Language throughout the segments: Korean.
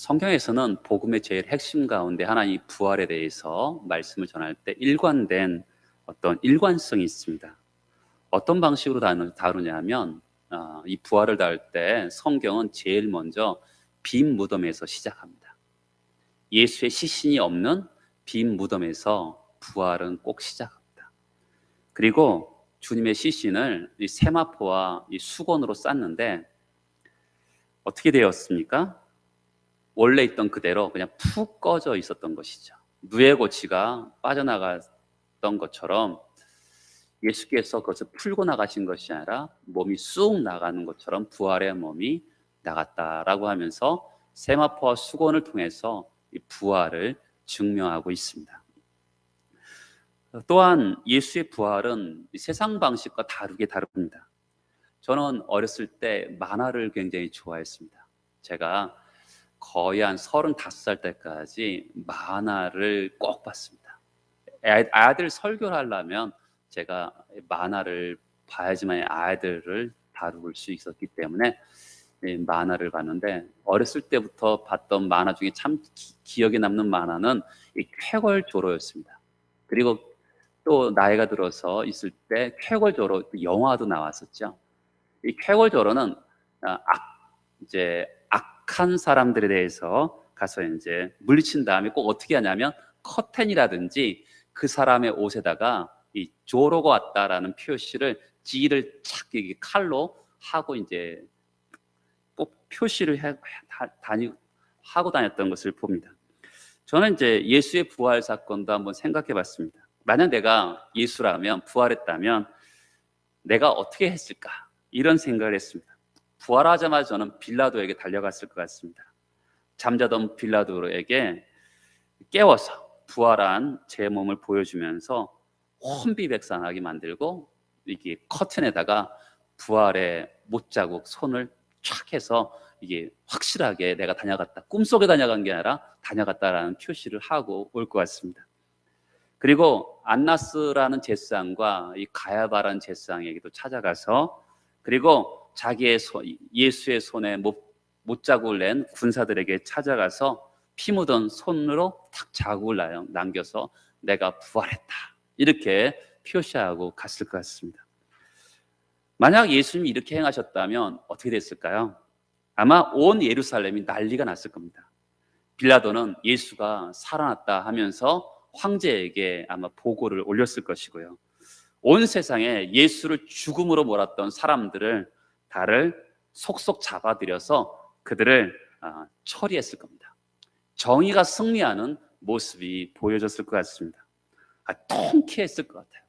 성경에서는 복음의 제일 핵심 가운데 하나님 부활에 대해서 말씀을 전할 때 일관된 어떤 일관성이 있습니다. 어떤 방식으로 다루냐면 이 부활을 다룰 때 성경은 제일 먼저 빈 무덤에서 시작합니다. 예수의 시신이 없는 빈 무덤에서 부활은 꼭 시작합니다. 그리고 주님의 시신을 이 세마포와 이 수건으로 쌌는데 어떻게 되었습니까? 원래 있던 그대로 그냥 푹 꺼져 있었던 것이죠. 누에고치가 빠져나갔던 것처럼 예수께서 그것을 풀고 나가신 것이 아니라 몸이 쑥 나가는 것처럼 부활의 몸이 나갔다라고 하면서 세마포와 수건을 통해서 이 부활을 증명하고 있습니다. 또한 예수의 부활은 세상 방식과 다릅니다. 저는 어렸을 때 만화를 굉장히 좋아했습니다. 제가 거의 한 35살 때까지 만화를 꼭 봤습니다. 아들 설교를 하려면 제가 만화를 봐야지만 아이들을 다룰 수 있었기 때문에 만화를 봤는데, 어렸을 때부터 봤던 만화 중에 참 기억에 남는 만화는 이 쾌걸조로였습니다. 그리고 또 나이가 들어서 있을 때 쾌걸조로 영화도 나왔었죠. 이 쾌걸조로는 이제 악한 사람들에 대해서 가서 이제 물리친 다음에 꼭 어떻게 하냐면 커튼이라든지 그 사람의 옷에다가 이 조로가 왔다라는 표시를 지를 착 이렇게 칼로 하고 이제 꼭 표시를 하고 다녔던 것을 봅니다. 저는 이제 예수의 부활 사건도 한번 생각해 봤습니다. 만약 내가 예수라면, 부활했다면 내가 어떻게 했을까? 이런 생각을 했습니다. 부활하자마자 저는 빌라도에게 달려갔을 것 같습니다. 잠자던 빌라도에게 깨워서 부활한 제 몸을 보여주면서 혼비백산하게 만들고 이게 커튼에다가 부활의 못자국 손을 촥 해서 이게 확실하게 내가 다녀갔다, 꿈속에 다녀간 게 아니라 다녀갔다라는 표시를 하고 올 것 같습니다. 그리고 안나스라는 제사장과 이 가야바라는 제사장에게도 찾아가서, 그리고 자기의 예수의 손에 못자국을 낸 군사들에게 찾아가서 피 묻은 손으로 탁 자국을 남겨서 내가 부활했다, 이렇게 표시하고 갔을 것 같습니다. 만약 예수님이 이렇게 행하셨다면 어떻게 됐을까요? 아마 온 예루살렘이 난리가 났을 겁니다. 빌라도는 예수가 살아났다 하면서 황제에게 아마 보고를 올렸을 것이고요. 온 세상에 예수를 죽음으로 몰았던 사람들을 다를 속속 잡아들여서 그들을 처리했을 겁니다. 정의가 승리하는 모습이 보여졌을 것 같습니다. 통쾌했을 것 같아요.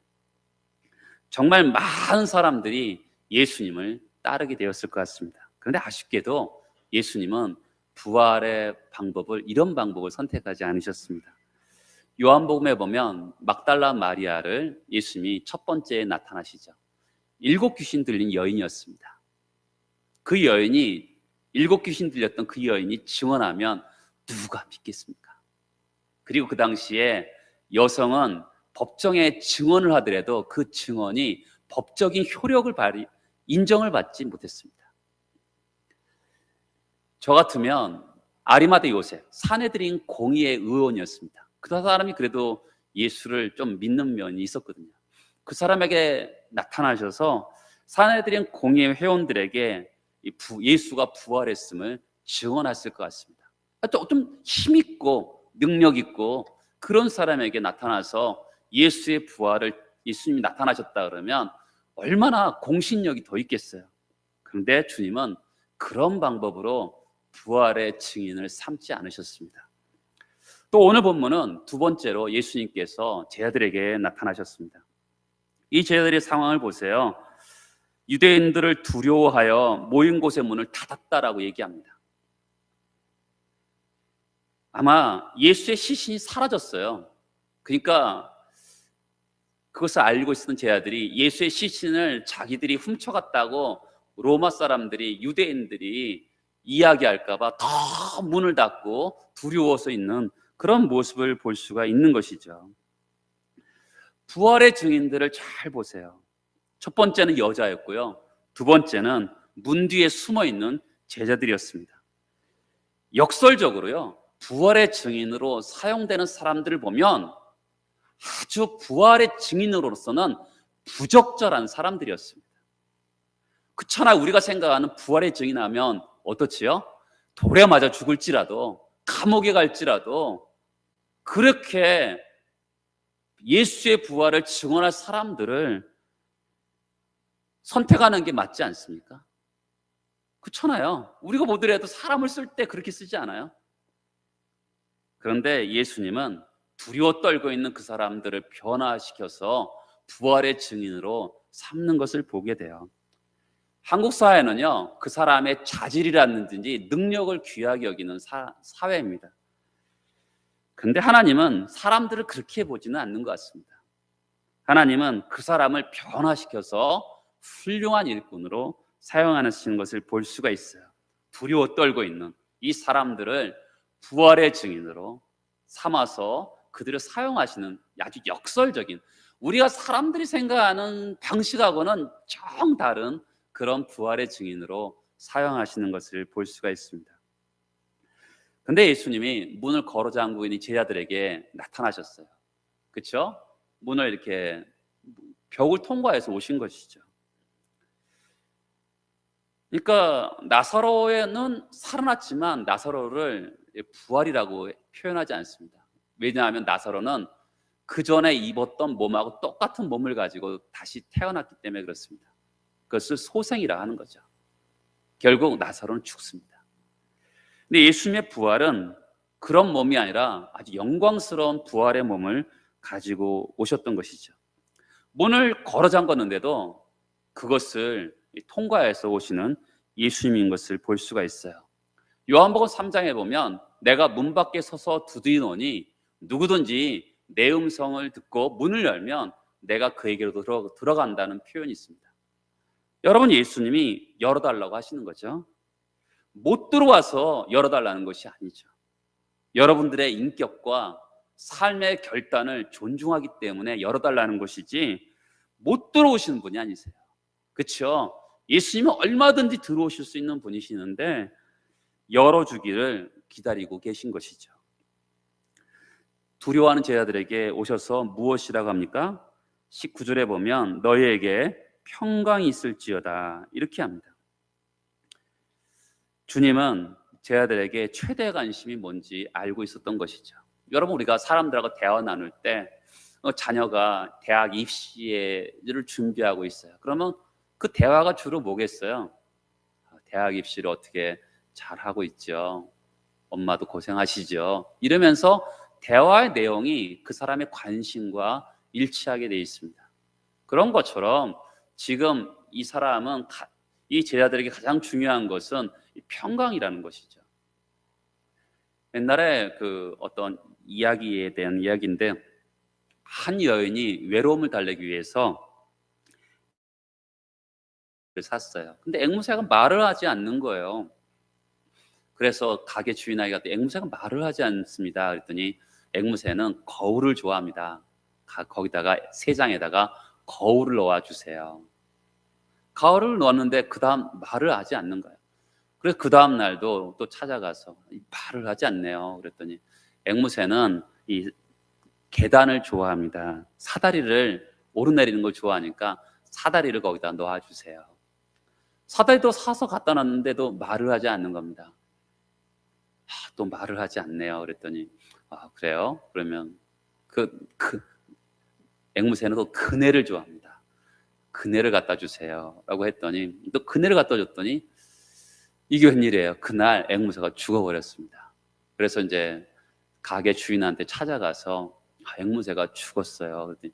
정말 많은 사람들이 예수님을 따르게 되었을 것 같습니다. 그런데 아쉽게도 예수님은 부활의 방법을, 이런 방법을 선택하지 않으셨습니다. 요한복음에 보면 막달라 마리아를 예수님이 첫 번째에 나타나시죠. 7 귀신 들린 여인이었습니다. 그 여인이, 7 귀신 들렸던 그 여인이 증언하면 누가 믿겠습니까? 그리고 그 당시에 여성은 법정에 증언을 하더라도 그 증언이 법적인 효력을 인정을 받지 못했습니다. 저 같으면 아리마대 요셉, 사내들인 공의의 의원이었습니다. 그 사람이 그래도 예수를 좀 믿는 면이 있었거든요. 그 사람에게 나타나셔서 사내들인 공의의 회원들에게 예수가 부활했음을 증언했을 것 같습니다. 좀 힘있고 능력있고 그런 사람에게 나타나서 예수의 부활을, 예수님이 나타나셨다 그러면 얼마나 공신력이 더 있겠어요. 그런데 주님은 그런 방법으로 부활의 증인을 삼지 않으셨습니다. 또 오늘 본문은 두 번째로 예수님께서 제자들에게 나타나셨습니다. 이 제자들의 상황을 보세요. 유대인들을 두려워하여 모인 곳의 문을 닫았다라고 얘기합니다. 아마 예수의 시신이 사라졌어요. 그러니까 그것을 알고 있었던 제자들이 예수의 시신을 자기들이 훔쳐갔다고 로마 사람들이, 유대인들이 이야기할까봐 더 문을 닫고 두려워서 있는 그런 모습을 볼 수가 있는 것이죠. 부활의 증인들을 잘 보세요. 첫 번째는 여자였고요, 두 번째는 문 뒤에 숨어 있는 제자들이었습니다. 역설적으로요, 부활의 증인으로 사용되는 사람들을 보면 아주 부활의 증인으로서는 부적절한 사람들이었습니다. 그렇잖아요. 우리가 생각하는 부활의 증인하면 어떻지요? 돌에 맞아 죽을지라도, 감옥에 갈지라도 그렇게 예수의 부활을 증언할 사람들을 선택하는 게 맞지 않습니까? 그렇잖아요. 우리가 보더라도 사람을 쓸 때 그렇게 쓰지 않아요? 그런데 예수님은 두려워 떨고 있는 그 사람들을 변화시켜서 부활의 증인으로 삼는 것을 보게 돼요. 한국 사회는요, 그 사람의 자질이라든지 능력을 귀하게 여기는 사회입니다. 그런데 하나님은 사람들을 그렇게 보지는 않는 것 같습니다. 하나님은 그 사람을 변화시켜서 훌륭한 일꾼으로 사용하시는 것을 볼 수가 있어요. 두려워 떨고 있는 이 사람들을 부활의 증인으로 삼아서 그들을 사용하시는 아주 역설적인, 우리가 사람들이 생각하는 방식하고는 정 다른 그런 부활의 증인으로 사용하시는 것을 볼 수가 있습니다. 근데 예수님이 문을 걸어 잠그고 있는 제자들에게 나타나셨어요. 그렇죠? 문을 이렇게 벽을 통과해서 오신 것이죠. 그러니까 나사로는 살아났지만 나사로를 부활이라고 표현하지 않습니다. 왜냐하면 나사로는 그 전에 입었던 몸하고 똑같은 몸을 가지고 다시 태어났기 때문에 그렇습니다. 그것을 소생이라 하는 거죠. 결국 나사로는 죽습니다. 근데 예수님의 부활은 그런 몸이 아니라 아주 영광스러운 부활의 몸을 가지고 오셨던 것이죠. 문을 걸어 잠궜는데도 그것을 통과해서 오시는 예수님인 것을 볼 수가 있어요. 요한복음 3장에 보면 내가 문 밖에 서서 두드리노니 누구든지 내 음성을 듣고 문을 열면 내가 그에게로 들어간다는 표현이 있습니다. 여러분, 예수님이 열어달라고 하시는 거죠. 못 들어와서 열어달라는 것이 아니죠. 여러분들의 인격과 삶의 결단을 존중하기 때문에 열어달라는 것이지 못 들어오시는 분이 아니세요. 그렇죠? 예수님은 얼마든지 들어오실 수 있는 분이시는데 열어주기를 기다리고 계신 것이죠. 두려워하는 제자들에게 오셔서 무엇이라고 합니까? 19절에 보면 너희에게 평강이 있을지어다 이렇게 합니다. 주님은 제자들에게 최대 관심이 뭔지 알고 있었던 것이죠. 여러분, 우리가 사람들하고 대화 나눌 때 자녀가 대학 입시를 준비하고 있어요. 그러면 그 대화가 주로 뭐겠어요? 대학 입시를 어떻게 잘하고 있죠? 엄마도 고생하시죠? 이러면서 대화의 내용이 그 사람의 관심과 일치하게 되어 있습니다. 그런 것처럼 지금 이 사람은 이 제자들에게 가장 중요한 것은 평강이라는 것이죠. 옛날에 그 어떤 이야기에 대한 이야기인데 한 여인이 외로움을 달래기 위해서 샀어요. 근데 앵무새가 말을 하지 않는 거예요. 그래서 가게 주인에게 갔더니 앵무새가 말을 하지 않습니다. 그랬더니 앵무새는 거울을 좋아합니다. 거기다가 세 장에다가 거울을 넣어주세요. 거울을 넣었는데 그 다음 말을 하지 않는 거예요. 그래서 그 다음 날도 또 찾아가서 말을 하지 않네요. 그랬더니 앵무새는 이 계단을 좋아합니다. 사다리를 오르내리는 걸 좋아하니까 사다리를 거기다 놓아주세요. 사다리도 사서 갖다 놨는데도 말을 하지 않는 겁니다. 또 말을 하지 않네요. 그랬더니 그래요? 그러면 그 앵무새는 또 그네를 좋아합니다. 그네를 갖다 주세요 라고 했더니 또 그네를 갖다 줬더니 이게 웬일이에요? 그날 앵무새가 죽어버렸습니다. 그래서 이제 가게 주인한테 찾아가서 앵무새가 죽었어요. 그랬더니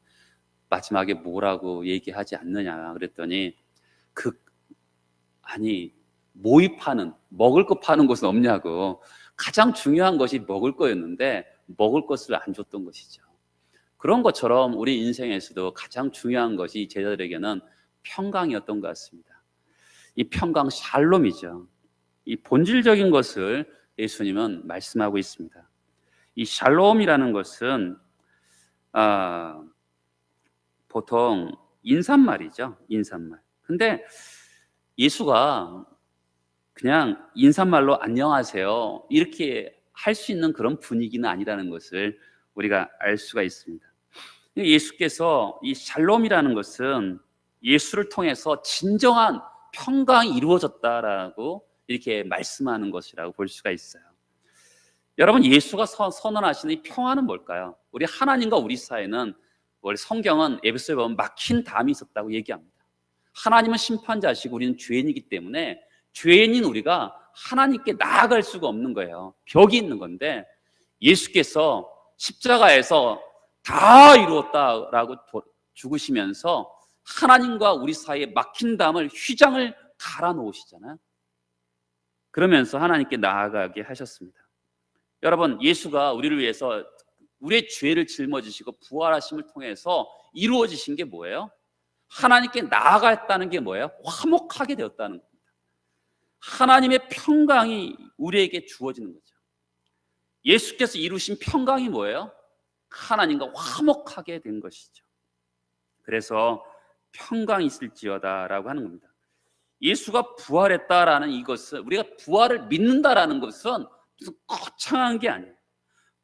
마지막에 뭐라고 얘기하지 않느냐 그랬더니 모입하는 먹을 거 파는 곳은 없냐고. 가장 중요한 것이 먹을 거였는데 먹을 것을 안 줬던 것이죠. 그런 것처럼 우리 인생에서도 가장 중요한 것이 제자들에게는 평강이었던 것 같습니다. 이 평강 샬롬이죠. 이 본질적인 것을 예수님은 말씀하고 있습니다. 이 샬롬이라는 것은 보통 인사말이죠. 인사말. 근데 예수가 그냥 인사말로 안녕하세요 이렇게 할 수 있는 그런 분위기는 아니라는 것을 우리가 알 수가 있습니다. 예수께서 이 샬롬이라는 것은 예수를 통해서 진정한 평강이 이루어졌다라고 이렇게 말씀하는 것이라고 볼 수가 있어요. 여러분, 예수가 선언하시는 이 평화는 뭘까요? 우리 하나님과 우리 사이는, 원래 성경은 에베소에 보면 막힌 담이 있었다고 얘기합니다. 하나님은 심판자시고 우리는 죄인이기 때문에 죄인인 우리가 하나님께 나아갈 수가 없는 거예요. 벽이 있는 건데, 예수께서 십자가에서 다 이루었다라고 죽으시면서 하나님과 우리 사이에 막힌 담을, 휘장을 갈아 놓으시잖아요. 그러면서 하나님께 나아가게 하셨습니다. 여러분, 예수가 우리를 위해서 우리의 죄를 짊어지시고 부활하심을 통해서 이루어지신 게 뭐예요? 하나님께 나아갔다는 게 뭐예요? 화목하게 되었다는 겁니다. 하나님의 평강이 우리에게 주어지는 거죠. 예수께서 이루신 평강이 뭐예요? 하나님과 화목하게 된 것이죠. 그래서 평강이 있을지어다라고 하는 겁니다. 예수가 부활했다라는 이것은, 우리가 부활을 믿는다라는 것은 무슨 거창한 게 아니에요.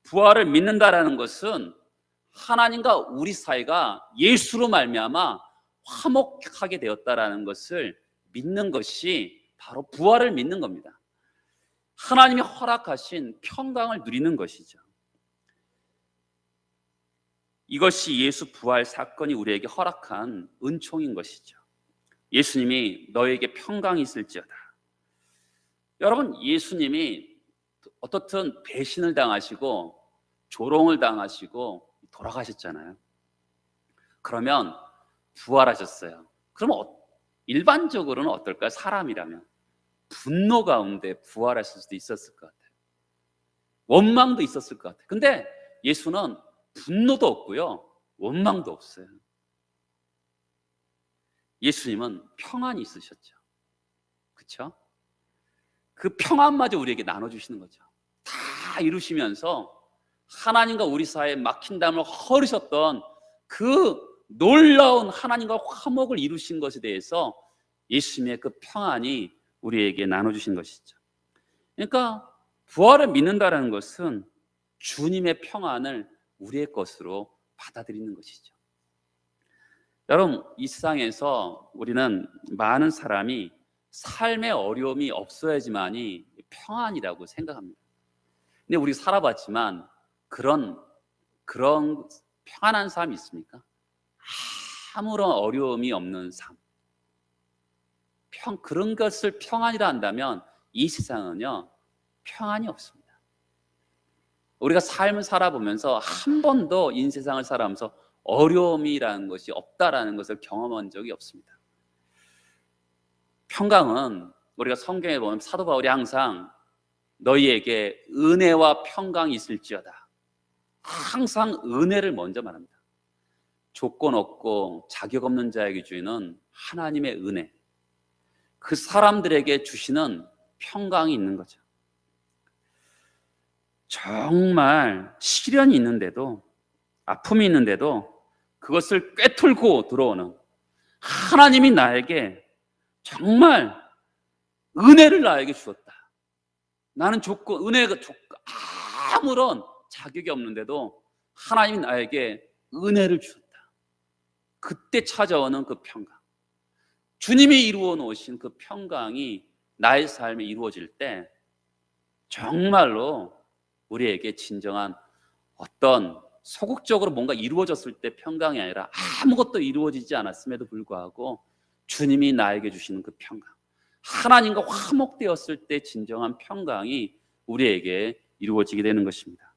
부활을 믿는다라는 것은 하나님과 우리 사이가 예수로 말미암아 화목하게 되었다라는 것을 믿는 것이 바로 부활을 믿는 겁니다. 하나님이 허락하신 평강을 누리는 것이죠. 이것이 예수 부활 사건이 우리에게 허락한 은총인 것이죠. 예수님이 너에게 평강이 있을지어다. 여러분, 예수님이 어떻든 배신을 당하시고 조롱을 당하시고 돌아가셨잖아요. 그러면 부활하셨어요. 그럼 일반적으로는 어떨까요? 사람이라면 분노 가운데 부활하실 수도 있었을 것 같아요. 원망도 있었을 것 같아요. 근데 예수는 분노도 없고요, 원망도 없어요. 예수님은 평안이 있으셨죠. 그렇죠? 그 평안마저 우리에게 나눠주시는 거죠. 다 이루시면서 하나님과 우리 사이에 막힌 담을 헐으셨던 그 놀라운 하나님과 화목을 이루신 것에 대해서 예수님의 그 평안이 우리에게 나눠주신 것이죠. 그러니까 부활을 믿는다는 것은 주님의 평안을 우리의 것으로 받아들이는 것이죠. 여러분, 이 세상에서 우리는 많은 사람이 삶의 어려움이 없어야지만이 평안이라고 생각합니다. 근데 우리 살아봤지만 그런 평안한 삶이 있습니까? 아무런 어려움이 없는 삶. 그런 것을 평안이라 한다면 이 세상은요, 평안이 없습니다. 우리가 삶을 살아보면서 한 번도 이 세상을 살아가면서 어려움이라는 것이 없다라는 것을 경험한 적이 없습니다. 평강은 우리가 성경에 보면 사도 바울이 항상 너희에게 은혜와 평강이 있을지어다, 항상 은혜를 먼저 말합니다. 조건 없고 자격 없는 자에게 주는 하나님의 은혜, 그 사람들에게 주시는 평강이 있는 거죠. 정말 시련이 있는데도, 아픔이 있는데도 그것을 꿰뚫고 들어오는 하나님이 나에게 정말 은혜를 나에게 주었다. 나는 은혜가 아무런 자격이 없는데도 하나님이 나에게 은혜를 주었다. 그때 찾아오는 그 평강, 주님이 이루어 놓으신 그 평강이 나의 삶에 이루어질 때 정말로 우리에게 진정한 어떤 소극적으로 뭔가 이루어졌을 때 평강이 아니라 아무것도 이루어지지 않았음에도 불구하고 주님이 나에게 주시는 그 평강, 하나님과 화목되었을 때 진정한 평강이 우리에게 이루어지게 되는 것입니다.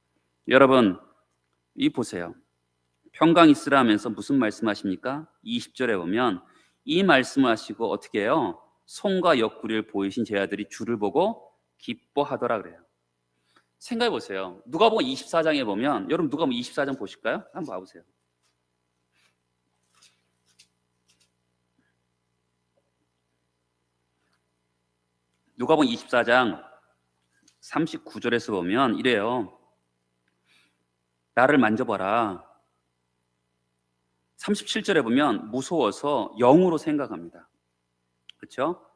여러분, 이 보세요. 평강 있으라 하면서 무슨 말씀하십니까? 20절에 보면 이 말씀을 하시고 어떻게 해요? 손과 옆구리를 보이신 제 아들이 주를 보고 기뻐하더라 그래요. 생각해 보세요. 누가복음 24장에 보면, 여러분 누가복음 24장 보실까요? 한번 봐보세요. 누가복음 24장 39절에서 보면 이래요. 나를 만져봐라. 37절에 보면 무서워서 영으로 생각합니다. 그렇죠?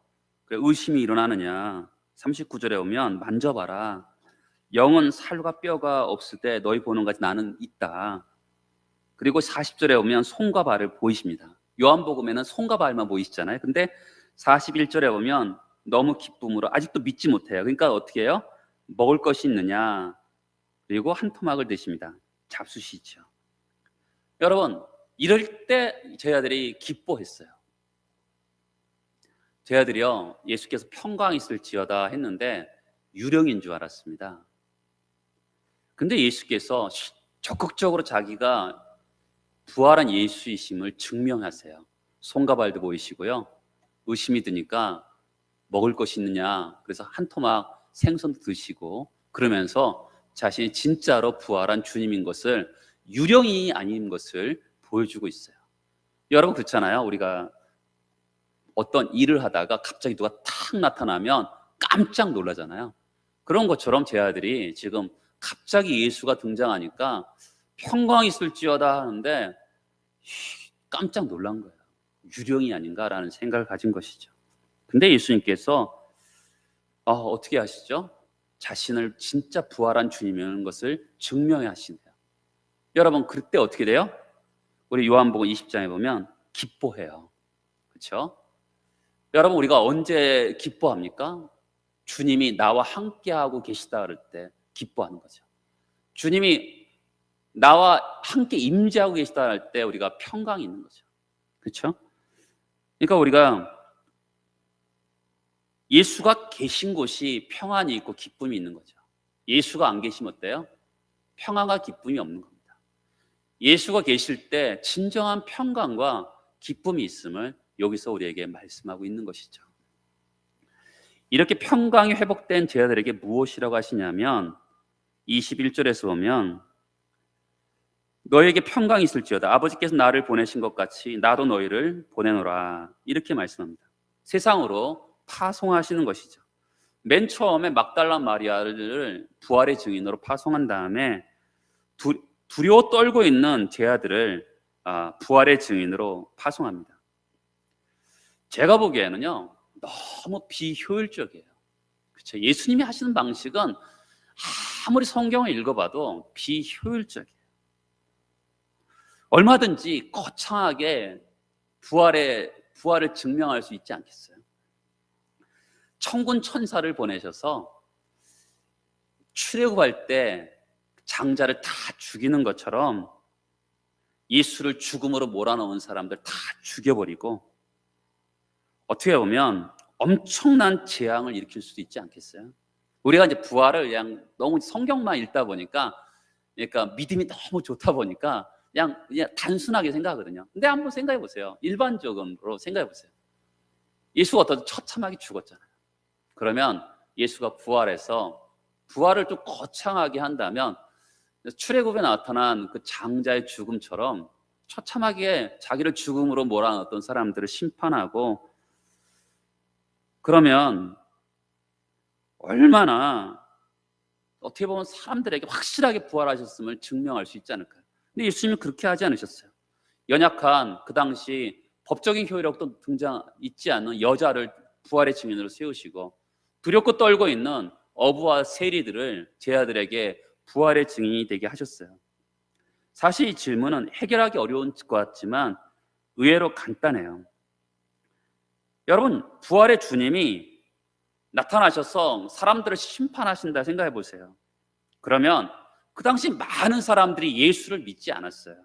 그래, 의심이 일어나느냐? 39절에 오면 만져봐라. 영은 살과 뼈가 없을 때 너희 보는 같이 나는 있다. 그리고 40절에 오면 손과 발을 보이십니다. 요한복음에는 손과 발만 보이시잖아요. 근데 41절에 보면 너무 기쁨으로 아직도 믿지 못해요. 그러니까 어떻게 해요? 먹을 것이 있느냐? 그리고 한 토막을 드십니다. 잡수시죠. 여러분, 이럴 때 저희 아들이 기뻐했어요. 저희 아들이요, 예수께서 평강 있을지어다 했는데 유령인 줄 알았습니다. 근데 예수께서 적극적으로 자기가 부활한 예수이심을 증명하세요. 손과 발도 보이시고요. 의심이 드니까 먹을 것이 있느냐? 그래서 한 토막 생선도 드시고 그러면서 자신이 진짜로 부활한 주님인 것을, 유령이 아닌 것을 보여주고 있어요. 여러분 그렇잖아요. 우리가 어떤 일을 하다가 갑자기 누가 탁 나타나면 깜짝 놀라잖아요. 그런 것처럼 제 아들이 지금 갑자기 예수가 등장하니까 평강이 있을지어다 하는데 깜짝 놀란 거예요. 유령이 아닌가라는 생각을 가진 것이죠. 근데 예수님께서 어떻게 하시죠? 자신을 진짜 부활한 주님이라는 것을 증명해 하시네요. 여러분 그때 어떻게 돼요? 우리 요한복음 20장에 보면 기뻐해요. 그렇죠? 여러분 우리가 언제 기뻐합니까? 주님이 나와 함께하고 계시다 그럴 때 기뻐하는 거죠. 주님이 나와 함께 임재하고 계시다 할 때 우리가 평강이 있는 거죠. 그렇죠? 그러니까 우리가 예수가 계신 곳이 평안이 있고 기쁨이 있는 거죠. 예수가 안 계시면 어때요? 평안과 기쁨이 없는 겁니다. 예수가 계실 때 진정한 평강과 기쁨이 있음을 여기서 우리에게 말씀하고 있는 것이죠. 이렇게 평강이 회복된 제자들에게 무엇이라고 하시냐면 21절에서 보면 너에게 평강이 있을지어다. 아버지께서 나를 보내신 것 같이 나도 너희를 보내노라. 이렇게 말씀합니다. 세상으로 파송하시는 것이죠. 맨 처음에 막달라 마리아를 부활의 증인으로 파송한 다음에 두려워 떨고 있는 제자들을 부활의 증인으로 파송합니다. 제가 보기에는요 너무 비효율적이에요. 그렇죠? 예수님이 하시는 방식은 아무리 성경을 읽어봐도 비효율적이에요. 얼마든지 거창하게 부활을 증명할 수 있지 않겠어요? 천군 천사를 보내셔서 출애굽할 때 장자를 다 죽이는 것처럼 예수를 죽음으로 몰아넣은 사람들 다 죽여버리고 어떻게 보면 엄청난 재앙을 일으킬 수도 있지 않겠어요? 우리가 이제 부활을 그냥 너무 성경만 읽다 보니까, 그러니까 믿음이 너무 좋다 보니까 그냥 단순하게 생각하거든요. 근데 한번 생각해 보세요. 일반적으로 생각해 보세요. 예수가 어떤 처참하게 죽었잖아요. 그러면 예수가 부활해서 부활을 좀 거창하게 한다면 출애굽에 나타난 그 장자의 죽음처럼 처참하게 자기를 죽음으로 몰아넣었던 사람들을 심판하고 그러면 얼마나 어떻게 보면 사람들에게 확실하게 부활하셨음을 증명할 수 있지 않을까요? 근데 예수님은 그렇게 하지 않으셨어요. 연약한 그 당시 법적인 효력도 등장 있지 않는 여자를 부활의 증인으로 세우시고 두렵고 떨고 있는 어부와 세리들을 제자들에게 부활의 증인이 되게 하셨어요. 사실 이 질문은 해결하기 어려운 것 같지만 의외로 간단해요. 여러분 부활의 주님이 나타나셔서 사람들을 심판하신다 생각해 보세요. 그러면 그 당시 많은 사람들이 예수를 믿지 않았어요.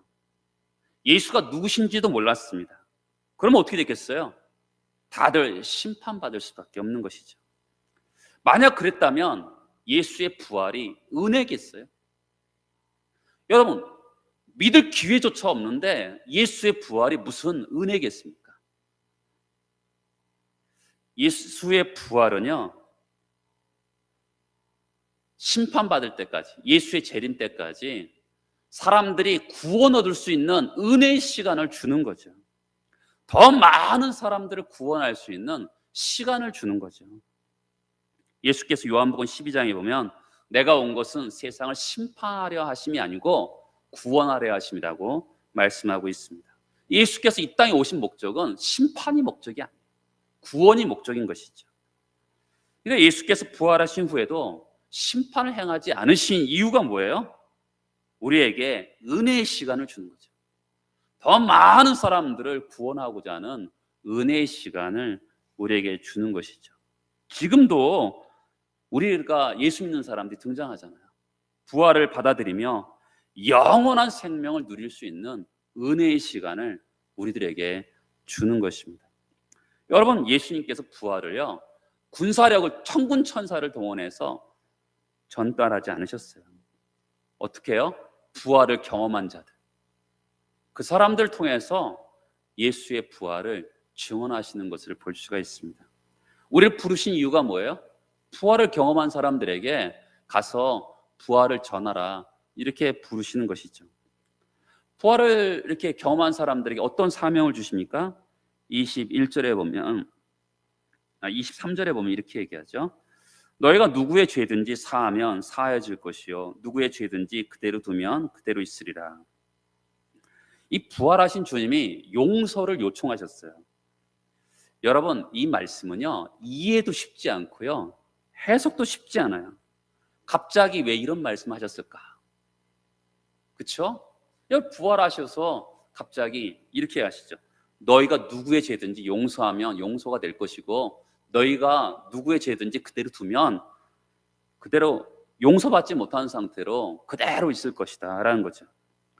예수가 누구신지도 몰랐습니다. 그러면 어떻게 됐겠어요? 다들 심판받을 수밖에 없는 것이죠. 만약 그랬다면 예수의 부활이 은혜겠어요? 여러분 믿을 기회조차 없는데 예수의 부활이 무슨 은혜겠습니까? 예수의 부활은요 심판받을 때까지, 예수의 재림 때까지 사람들이 구원 얻을 수 있는 은혜의 시간을 주는 거죠. 더 많은 사람들을 구원할 수 있는 시간을 주는 거죠. 예수께서 요한복음 12장에 보면 내가 온 것은 세상을 심판하려 하심이 아니고 구원하려 하심이라고 말씀하고 있습니다. 예수께서 이 땅에 오신 목적은 심판이 목적이 아니에요. 구원이 목적인 것이죠. 근데 예수께서 부활하신 후에도 심판을 행하지 않으신 이유가 뭐예요? 우리에게 은혜의 시간을 주는 거죠. 더 많은 사람들을 구원하고자 하는 은혜의 시간을 우리에게 주는 것이죠. 지금도 우리가 예수 믿는 사람들이 등장하잖아요. 부활을 받아들이며 영원한 생명을 누릴 수 있는 은혜의 시간을 우리들에게 주는 것입니다. 여러분, 예수님께서 부활을요, 군사력을 천군 천사를 동원해서 전달하지 않으셨어요. 어떻게 해요? 부활을 경험한 자들, 그 사람들 통해서 예수의 부활을 증언하시는 것을 볼 수가 있습니다. 우리를 부르신 이유가 뭐예요? 부활을 경험한 사람들에게 가서 부활을 전하라, 이렇게 부르시는 것이죠. 부활을 이렇게 경험한 사람들에게 어떤 사명을 주십니까? 21절에 보면, 23절에 보면 이렇게 얘기하죠. 너희가 누구의 죄든지 사하면 사하여질 것이요 누구의 죄든지 그대로 두면 그대로 있으리라. 이 부활하신 주님이 용서를 요청하셨어요. 여러분, 이 말씀은요, 이해도 쉽지 않고요, 해석도 쉽지 않아요. 갑자기 왜 이런 말씀하셨을까? 그렇죠? 부활하셔서 갑자기 이렇게 하시죠. 너희가 누구의 죄든지 용서하면 용서가 될 것이고, 너희가 누구의 죄든지 그대로 두면 그대로 용서받지 못한 상태로 그대로 있을 것이다 라는 거죠.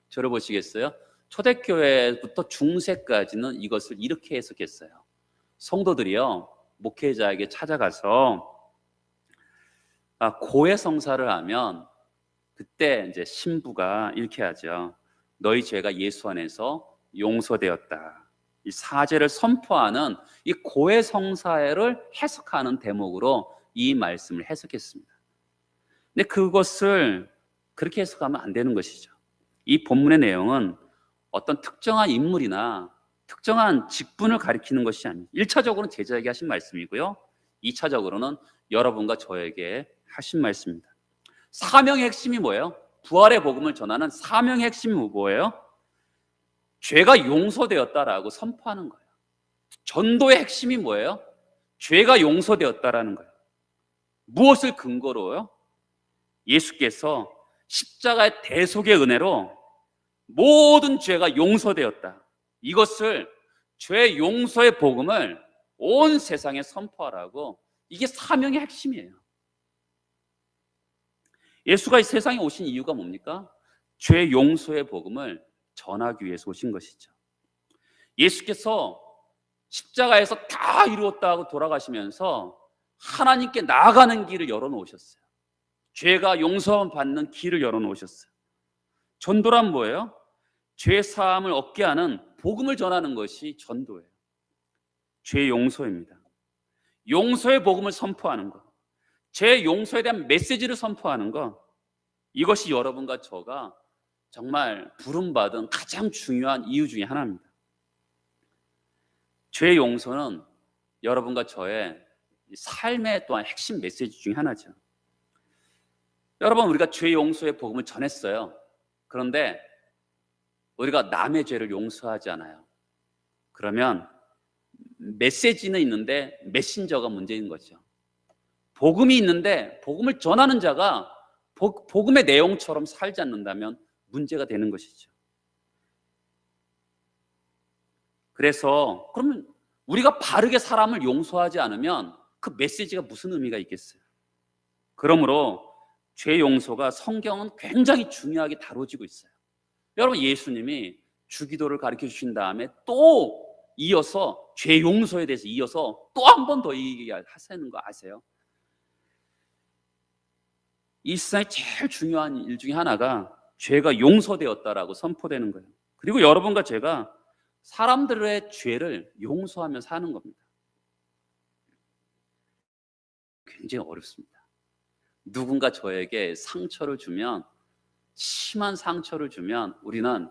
저를 보시겠어요? 초대교회부터 중세까지는 이것을 이렇게 해석했어요. 성도들이요, 목회자에게 찾아가서 고해 성사를 하면 그때 이제 신부가 이렇게 하죠. 너희 죄가 예수 안에서 용서되었다. 이 사죄를 선포하는 이 고해 성사를 해석하는 대목으로 이 말씀을 해석했습니다. 근데 그것을 그렇게 해석하면 안 되는 것이죠. 이 본문의 내용은 어떤 특정한 인물이나 특정한 직분을 가리키는 것이 아니에요. 1차적으로는 제자에게 하신 말씀이고요, 2차적으로는 여러분과 저에게 하신 말씀입니다. 사명의 핵심이 뭐예요? 부활의 복음을 전하는 사명의 핵심이 뭐예요? 죄가 용서되었다라고 선포하는 거예요. 전도의 핵심이 뭐예요? 죄가 용서되었다라는 거예요. 무엇을 근거로요? 예수께서 십자가의 대속의 은혜로 모든 죄가 용서되었다. 이것을, 죄 용서의 복음을 온 세상에 선포하라고, 이게 사명의 핵심이에요. 예수가 이 세상에 오신 이유가 뭡니까? 죄 용서의 복음을 전하기 위해서 오신 것이죠. 예수께서 십자가에서 다 이루었다고 돌아가시면서 하나님께 나아가는 길을 열어놓으셨어요. 죄가 용서받는 길을 열어놓으셨어요. 전도란 뭐예요? 죄 사함을 얻게 하는 복음을 전하는 것이 전도예요. 죄 용서입니다. 용서의 복음을 선포하는 것, 죄 용서에 대한 메시지를 선포하는 것, 이것이 여러분과 저가 정말 부름받은 가장 중요한 이유 중에 하나입니다. 죄 용서는 여러분과 저의 삶의 또한 핵심 메시지 중에 하나죠. 여러분, 우리가 죄 용서의 복음을 전했어요. 그런데 우리가 남의 죄를 용서하지 않아요. 그러면 메시지는 있는데 메신저가 문제인 거죠. 복음이 있는데 복음을 전하는 자가 복음의 내용처럼 살지 않는다면 문제가 되는 것이죠. 그래서 그러면 우리가 바르게 사람을 용서하지 않으면 그 메시지가 무슨 의미가 있겠어요? 그러므로 죄 용서가 성경은 굉장히 중요하게 다뤄지고 있어요. 여러분, 예수님이 주기도를 가르쳐 주신 다음에 또 이어서 죄 용서에 대해서 이어서 또 한 번 더 얘기하시는 거 아세요? 이 세상에 제일 중요한 일 중에 하나가 죄가 용서되었다라고 선포되는 거예요. 그리고 여러분과 제가 사람들의 죄를 용서하며 사는 겁니다. 굉장히 어렵습니다. 누군가 저에게 상처를 주면, 심한 상처를 주면 우리는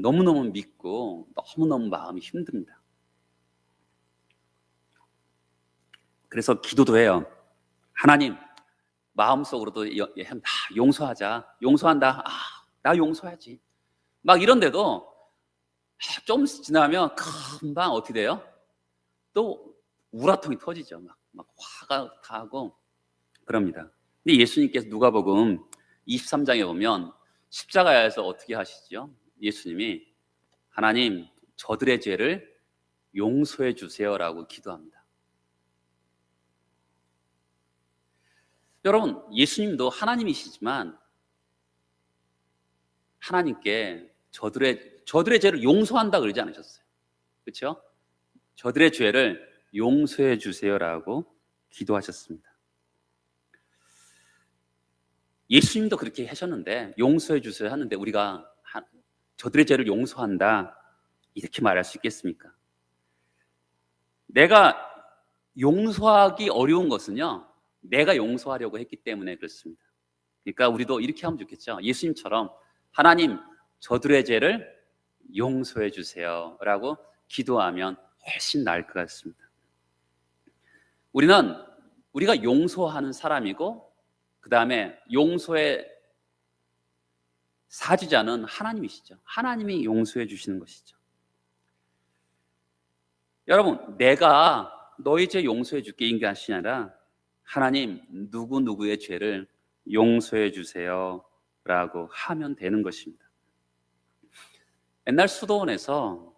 너무너무 믿고 너무너무 마음이 힘듭니다. 그래서 기도도 해요. 하나님, 마음속으로도 용서하자. 용서한다. 나 용서하지. 막 이런데도 좀 지나면 금방 어떻게 돼요? 또 우라통이 터지죠. 막 막 화가 타고 그럽니다. 근데 예수님께서 누가복음 23장에 보면 십자가에서 어떻게 하시죠? 예수님이 하나님 저들의 죄를 용서해 주세요라고 기도합니다. 여러분, 예수님도 하나님이시지만 하나님께 저들의 죄를 용서한다 그러지 않으셨어요. 그렇죠? 저들의 죄를 용서해 주세요라고 기도하셨습니다. 예수님도 그렇게 하셨는데, 용서해 주세요 하는데 우리가 저들의 죄를 용서한다 이렇게 말할 수 있겠습니까? 내가 용서하기 어려운 것은요, 내가 용서하려고 했기 때문에 그렇습니다. 그러니까 우리도 이렇게 하면 좋겠죠. 예수님처럼 하나님 저들의 죄를 용서해 주세요 라고 기도하면 훨씬 나을 것 같습니다. 우리가 용서하는 사람이고, 그 다음에 용서의 사주자는 하나님이시죠. 하나님이 용서해 주시는 것이죠. 여러분, 내가 너희 죄 용서해 줄게 이게 아니라 하나님 누구누구의 죄를 용서해 주세요 라고 하면 되는 것입니다. 옛날 수도원에서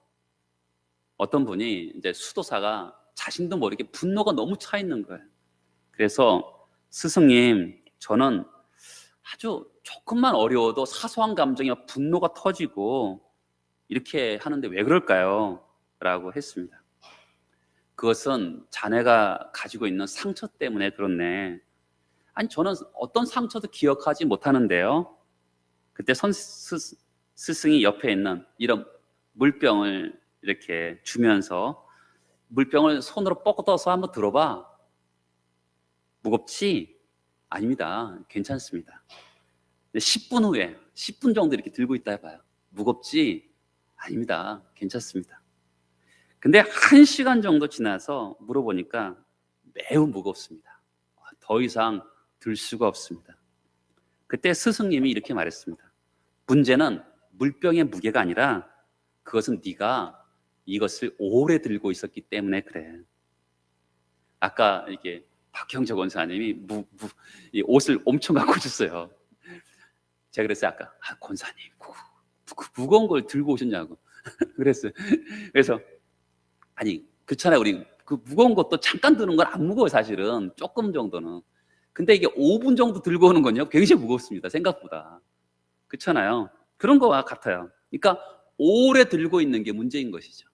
어떤 분이 이제 수도사가 자신도 모르게 분노가 너무 차 있는 거예요. 그래서 스승님, 저는 아주 조금만 어려워도 사소한 감정이 분노가 터지고 이렇게 하는데 왜 그럴까요? 라고 했습니다. 그것은 자네가 가지고 있는 상처 때문에 그렇네. 아니, 저는 어떤 상처도 기억하지 못하는데요. 그때 스승이 옆에 있는 이런 물병을 이렇게 주면서 물병을 손으로 뻗어서 한번 들어봐. 무겁지? 아닙니다. 괜찮습니다. 10분 후에 10분 정도 이렇게 들고 있다 해봐요. 무겁지? 아닙니다. 괜찮습니다. 근데 1시간 정도 지나서 물어보니까 매우 무겁습니다. 더 이상 들 수가 없습니다. 그때 스승님이 이렇게 말했습니다. 문제는 물병의 무게가 아니라 그것은 네가 이것을 오래 들고 있었기 때문에 그래. 아까 이게 박형적 원사님이 이 옷을 엄청 갖고 오셨어요. 제가 그랬어요. 아까 권사님 무거운 걸 들고 오셨냐고 그랬어요. 그래서 아니 그렇잖아요. 우리 그 무거운 것도 잠깐 드는 건 안 무거워요. 사실은 조금 정도는. 근데 이게 5분 정도 들고 오는 건요 굉장히 무겁습니다. 생각보다. 그렇잖아요. 그런 거와 같아요. 그러니까 오래 들고 있는 게 문제인 것이죠.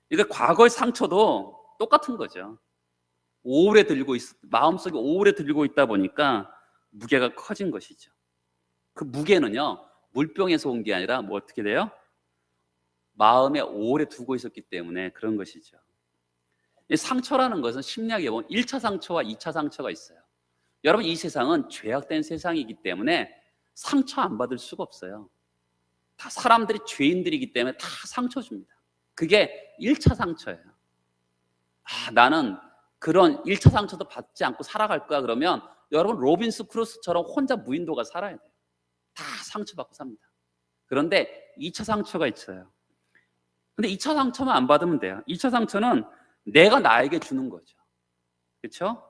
그러니까 과거의 상처도 똑같은 거죠. 마음속에 오래 들고 있다 보니까 무게가 커진 것이죠. 그 무게는요 물병에서 온 게 아니라 뭐 어떻게 돼요? 마음에 오래 두고 있었기 때문에 그런 것이죠. 이 상처라는 것은 심리학에 보면 1차 상처와 2차 상처가 있어요. 여러분, 이 세상은 죄악된 세상이기 때문에 상처 안 받을 수가 없어요. 다 사람들이 죄인들이기 때문에 다 상처 줍니다. 그게 1차 상처예요. 나는 그런 1차 상처도 받지 않고 살아갈 거야 그러면 여러분 로빈스 크루소처럼 혼자 무인도가 살아야 돼요. 다 상처받고 삽니다. 그런데 2차 상처가 있어요. 근데 2차 상처만 안 받으면 돼요. 2차 상처는 내가 나에게 주는 거죠. 그렇죠?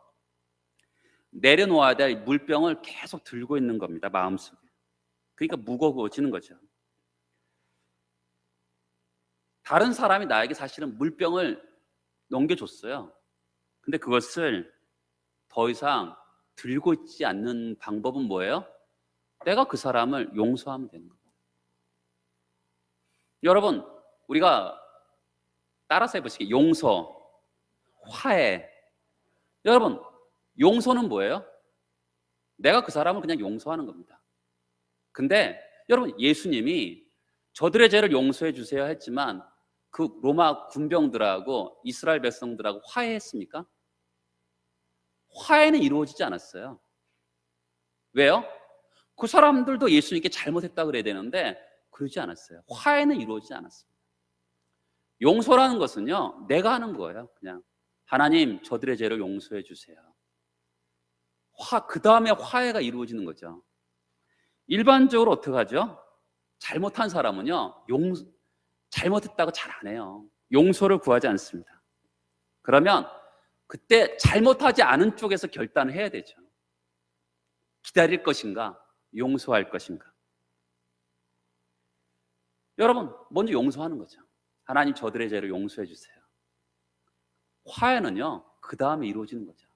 내려놓아야 될 물병을 계속 들고 있는 겁니다. 마음속에. 그러니까 무거워지는 거죠. 다른 사람이 나에게 사실은 물병을 넘겨줬어요. 근데 그것을 더 이상 들고 있지 않는 방법은 뭐예요? 내가 그 사람을 용서하면 되는 거예요. 여러분, 우리가 따라서 해보시게. 용서, 화해. 여러분, 용서는 뭐예요? 내가 그 사람을 그냥 용서하는 겁니다. 근데 여러분, 예수님이 저들의 죄를 용서해 주세요 했지만 그 로마 군병들하고 이스라엘 백성들하고 화해했습니까? 화해는 이루어지지 않았어요. 왜요? 그 사람들도 예수님께 잘못했다 그래야 되는데 그러지 않았어요. 화해는 이루어지지 않았습니다. 용서라는 것은요, 내가 하는 거예요. 그냥 하나님 저들의 죄를 용서해 주세요. 그 다음에 화해가 이루어지는 거죠. 일반적으로 어떻게 하죠? 잘못한 사람은요, 잘못했다고 잘 안 해요. 용서를 구하지 않습니다. 그러면 그때 잘못하지 않은 쪽에서 결단을 해야 되죠. 기다릴 것인가, 용서할 것인가. 여러분, 먼저 용서하는 거죠. 하나님, 저들의 죄를 용서해 주세요. 화해는요, 그 다음에 이루어지는 거죠.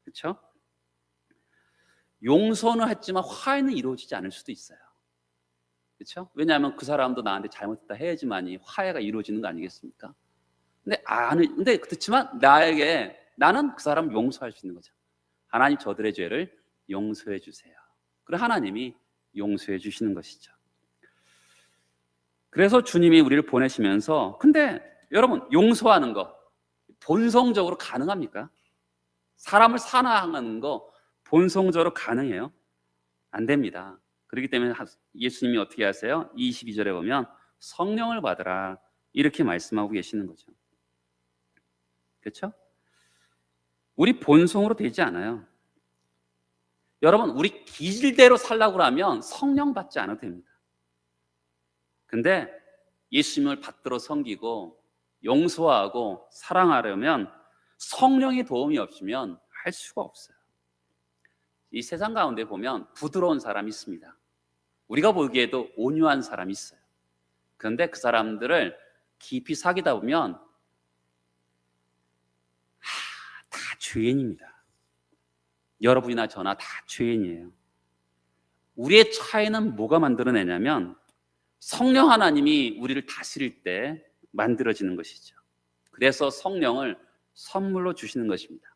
그렇죠? 용서는 했지만 화해는 이루어지지 않을 수도 있어요. 그렇죠? 왜냐하면 그 사람도 나한테 잘못했다 해야지만이 화해가 이루어지는 거 아니겠습니까? 근데 그렇지만 나는 그 사람을 용서할 수 있는 거죠. 하나님, 저들의 죄를 용서해 주세요. 그리고 하나님이 용서해 주시는 것이죠. 그래서 주님이 우리를 보내시면서, 근데 여러분, 용서하는 거 본성적으로 가능합니까? 사람을 사랑하는 거 본성적으로 가능해요? 안 됩니다. 그렇기 때문에 예수님이 어떻게 하세요? 22절에 보면 성령을 받으라, 이렇게 말씀하고 계시는 거죠. 그렇죠? 우리 본성으로 되지 않아요. 여러분, 우리 기질대로 살라고 하면 성령 받지 않아도 됩니다. 근데 예수님을 받들어 섬기고 용서하고 사랑하려면 성령의 도움이 없으면 할 수가 없어요. 이 세상 가운데 보면 부드러운 사람이 있습니다. 우리가 보기에도 온유한 사람이 있어요. 그런데 그 사람들을 깊이 사귀다 보면 다 죄인입니다. 여러분이나 저나 다 죄인이에요. 우리의 차이는 뭐가 만들어내냐면 성령 하나님이 우리를 다스릴 때 만들어지는 것이죠. 그래서 성령을 선물로 주시는 것입니다.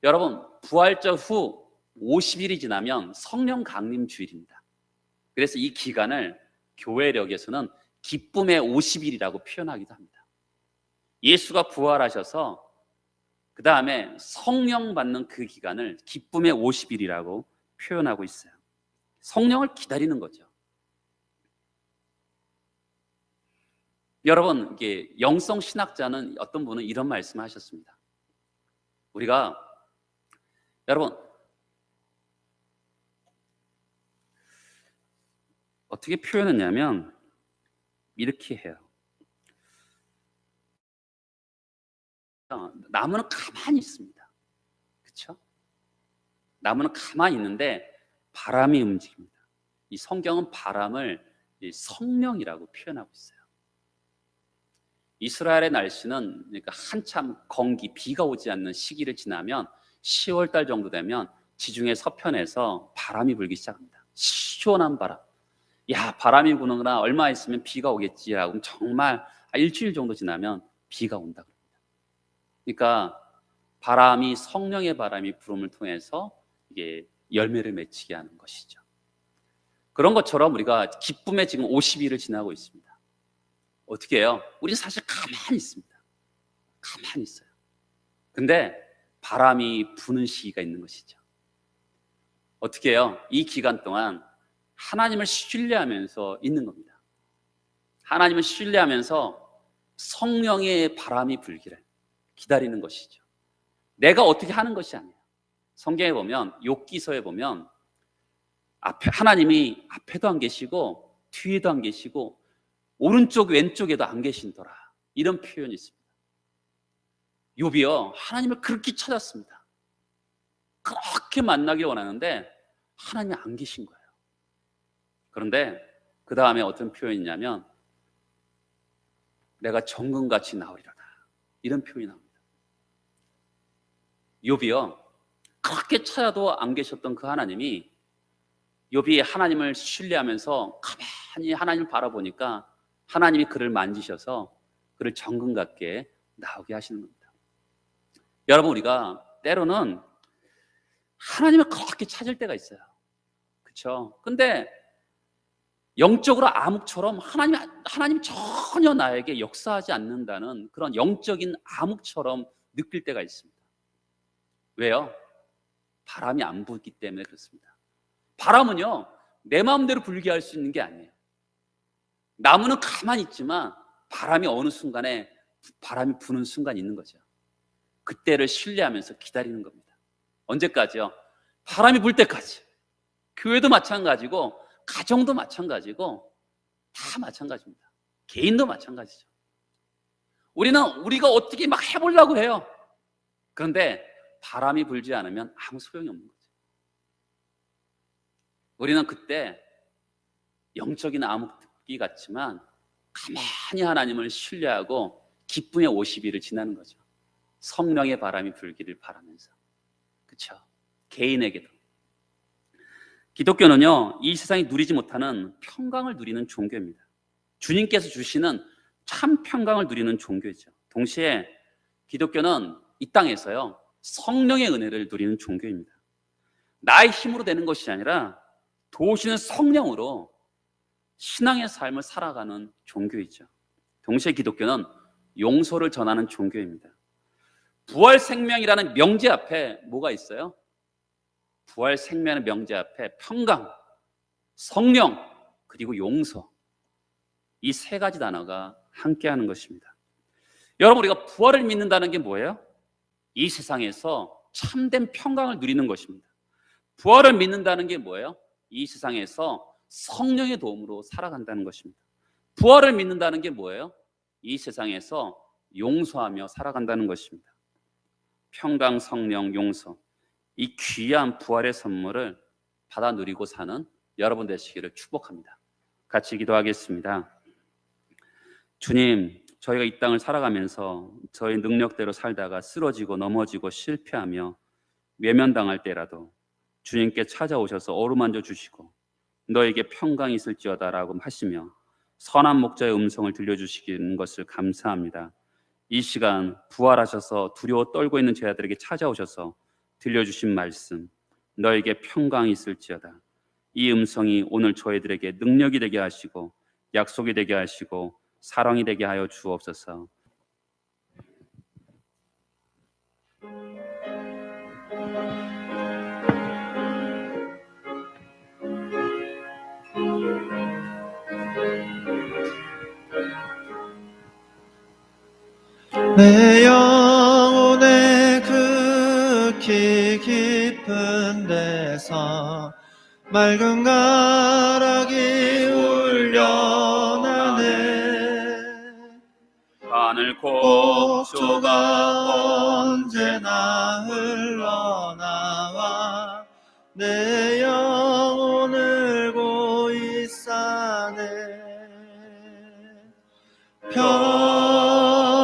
여러분, 부활절 후 50일이 지나면 성령 강림 주일입니다. 그래서 이 기간을 교회력에서는 기쁨의 50일이라고 표현하기도 합니다. 예수가 부활하셔서 그 다음에 성령 받는 그 기간을 기쁨의 50일이라고 표현하고 있어요. 성령을 기다리는 거죠. 여러분, 이게 영성 신학자는 어떤 분은 이런 말씀을 하셨습니다. 우리가 여러분 어떻게 표현했냐면 이렇게 해요. 나무는 가만히 있습니다. 그렇죠? 나무는 가만히 있는데 바람이 움직입니다. 이 성경은 바람을 성령이라고 표현하고 있어요. 이스라엘의 날씨는 그러니까 한참 건기, 비가 오지 않는 시기를 지나면 10월 달 정도 되면 지중해 서편에서 바람이 불기 시작합니다. 시원한 바람. 야, 바람이 부는구나. 얼마 있으면 비가 오겠지라고 정말 일주일 정도 지나면 비가 온다 그럽니다. 그러니까 바람이 성령의 바람이 부름을 통해서 이게 열매를 맺히게 하는 것이죠. 그런 것처럼 우리가 기쁨의 지금 50일을 지나고 있습니다. 어떻게 해요? 우리 사실 가만히 있습니다. 가만히 있어요. 근데 바람이 부는 시기가 있는 것이죠. 어떻게 해요? 이 기간 동안 하나님을 신뢰하면서 있는 겁니다. 하나님을 신뢰하면서 성령의 바람이 불기를 기다리는 것이죠. 내가 어떻게 하는 것이 아니에요. 성경에 보면, 욥기서에 보면 하나님이 앞에도 안 계시고 뒤에도 안 계시고 오른쪽 왼쪽에도 안 계신더라, 이런 표현이 있습니다. 욥이요, 하나님을 그렇게 찾았습니다. 그렇게 만나길 원하는데 하나님이 안 계신 거예요. 그런데 그 다음에 어떤 표현이냐면 내가 정금같이 나오리로다, 이런 표현이 나옵니다. 욥이요, 그렇게 찾아도 안 계셨던 그 하나님이, 욥이 하나님을 신뢰하면서 가만히 하나님을 바라보니까 하나님이 그를 만지셔서 그를 정금 같게 나오게 하시는 겁니다. 여러분, 우리가 때로는 하나님을 그렇게 찾을 때가 있어요. 그렇죠? 근데 영적으로 암흑처럼 하나님 전혀 나에게 역사하지 않는다는 그런 영적인 암흑처럼 느낄 때가 있습니다. 왜요? 바람이 안 불기 때문에 그렇습니다. 바람은요, 내 마음대로 불게 할 수 있는 게 아니에요. 나무는 가만히 있지만 바람이 어느 순간에 바람이 부는 순간이 있는 거죠. 그때를 신뢰하면서 기다리는 겁니다. 언제까지요? 바람이 불 때까지. 교회도 마찬가지고 가정도 마찬가지고 다 마찬가지입니다. 개인도 마찬가지죠. 우리가 어떻게 막 해보려고 해요. 그런데 바람이 불지 않으면 아무 소용이 없는 거죠. 우리는 그때 영적인 암흑기 같지만 가만히 하나님을 신뢰하고 기쁨의 50일을 지나는 거죠. 성령의 바람이 불기를 바라면서. 그렇죠? 개인에게도. 기독교는요, 이 세상이 누리지 못하는 평강을 누리는 종교입니다. 주님께서 주시는 참 평강을 누리는 종교이죠. 동시에 기독교는 이 땅에서요, 성령의 은혜를 누리는 종교입니다. 나의 힘으로 되는 것이 아니라 도우시는 성령으로 신앙의 삶을 살아가는 종교이죠. 동시에 기독교는 용서를 전하는 종교입니다. 부활 생명이라는 명제 앞에 뭐가 있어요? 부활 생명의 명제 앞에 평강, 성령, 그리고 용서, 이 세 가지 단어가 함께하는 것입니다. 여러분, 우리가 부활을 믿는다는 게 뭐예요? 이 세상에서 참된 평강을 누리는 것입니다. 부활을 믿는다는 게 뭐예요? 이 세상에서 성령의 도움으로 살아간다는 것입니다. 부활을 믿는다는 게 뭐예요? 이 세상에서 용서하며 살아간다는 것입니다. 평강, 성령, 용서, 이 귀한 부활의 선물을 받아 누리고 사는 여러분 되시기를 축복합니다. 같이 기도하겠습니다. 주님, 저희가 이 땅을 살아가면서 저희 능력대로 살다가 쓰러지고 넘어지고 실패하며 외면당할 때라도 주님께 찾아오셔서 어루만져 주시고 너에게 평강이 있을지어다라고 하시며 선한 목자의 음성을 들려주시는 것을 감사합니다. 이 시간 부활하셔서 두려워 떨고 있는 제자들에게 찾아오셔서 들려주신 말씀, 너에게 평강이 있을지어다, 이 음성이 오늘 저희들에게 능력이 되게 하시고 약속이 되게 하시고 사랑이 되게 하여 주옵소서. 내 영혼의 극히 깊은 데서 맑은 가락이 울려나네. 하늘 곡조가 언제나 흘러나와 내 영혼을 고이 싸네.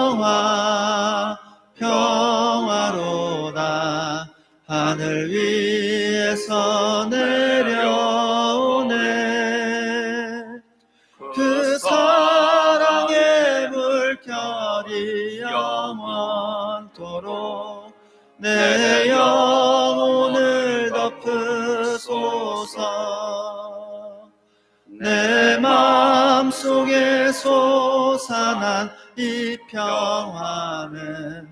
평화 평화로다 하늘 위에서 내려오네. 그 사랑의 물결이 영원토록 내 영혼을 덮으소서. 내 마음속에 솟아난 이 평화는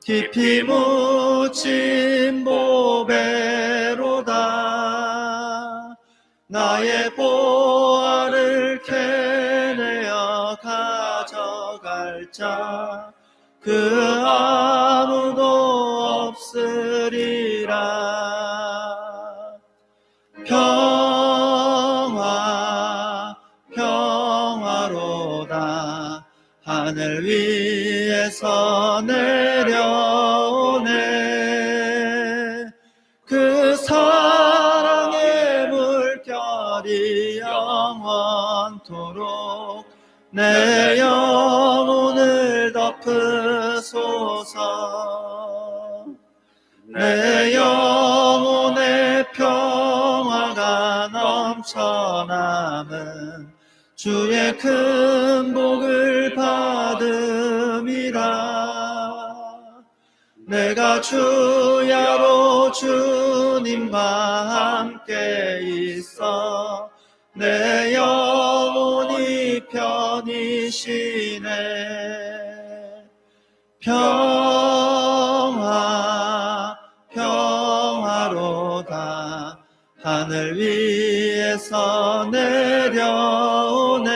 깊이 묻힌 보배로다. 나의 보화를 캐내어 가져갈 자 그 아무도 없으리라. 평화 평화로다 하늘 위에서 내려오네. 그 사랑의 물결이 영원토록 내 영혼을 덮으소서. 내 영혼의 평화가 넘쳐남은 주의 큰 복을 받음이라. 내가 주야로 주님과 함께 있어 내 영혼이 편히 쉬네. 평화 평화로다 하늘 위에서 내려오네.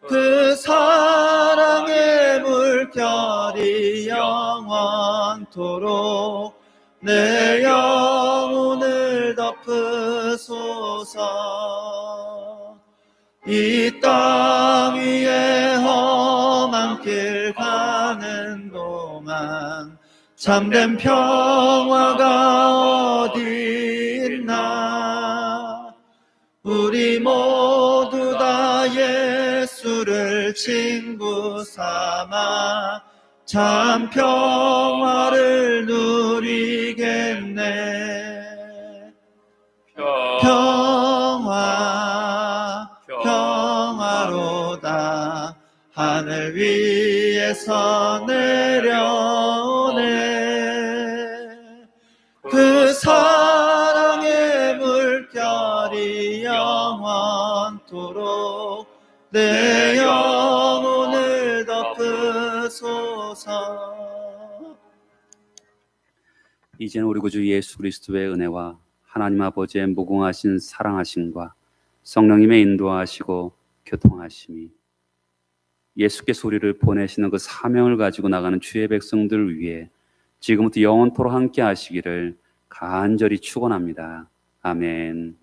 그 사랑의 물결이 영원토록 내 영혼을 덮으소서. 이 땅 위에 험한 길 가는 동안 참된 평화가 어디 있나. 우리 모두 다 예수를 친구 삼아 참 평화를 누리겠네. 평화로다 하늘 위에서 내려오네. 그 사랑의 물결이 영원토록 내 영혼을 덮으소서. 이제는 우리 구주 예수 그리스도의 은혜와 하나님 아버지의 무궁하신 사랑하심과 성령님의 인도하시고 교통하심이 예수께서 우리를 보내시는 그 사명을 가지고 나가는 주의 백성들을 위해 지금부터 영원토록 함께 하시기를 간절히 축원합니다. 아멘.